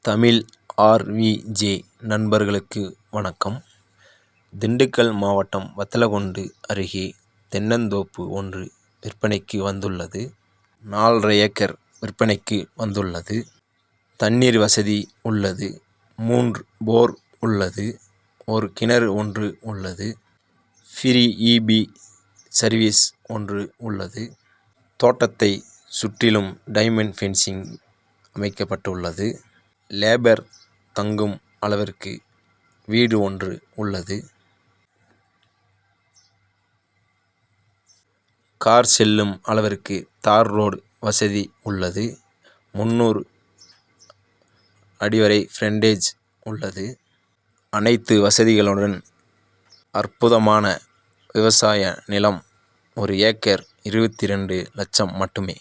தமிழ் ஆர்விஜே நண்பர்களுக்கு வணக்கம். திண்டுக்கல் மாவட்டம் வத்தலக்குண்டு அருகே தென்னந்தோப்பு ஒன்று விற்பனைக்கு வந்துள்ளது. 4½ ஏக்கர் விற்பனைக்கு வந்துள்ளது. தண்ணீர் வசதி உள்ளது. 3 போர் உள்ளது. ஒரு கிணறு ஒன்று உள்ளது. ஃப்ரீ இபி சர்வீஸ் ஒன்று உள்ளது. தோட்டத்தை சுற்றிலும் டைமண்ட் ஃபென்சிங் அமைக்கப்பட்டுள்ளது. லேபர் தங்கும் அளவிற்கு வீடு ஒன்று உள்ளது. கார் செல்லும் அளவிற்கு தார் ரோடு வசதி உள்ளது. 300 அடி வரை ஃப்ரண்டேஜ் உள்ளது. அனைத்து வசதிகளுடன் அற்புதமான விவசாய நிலம். 1 ஏக்கர் 22 லட்சம் மட்டுமே.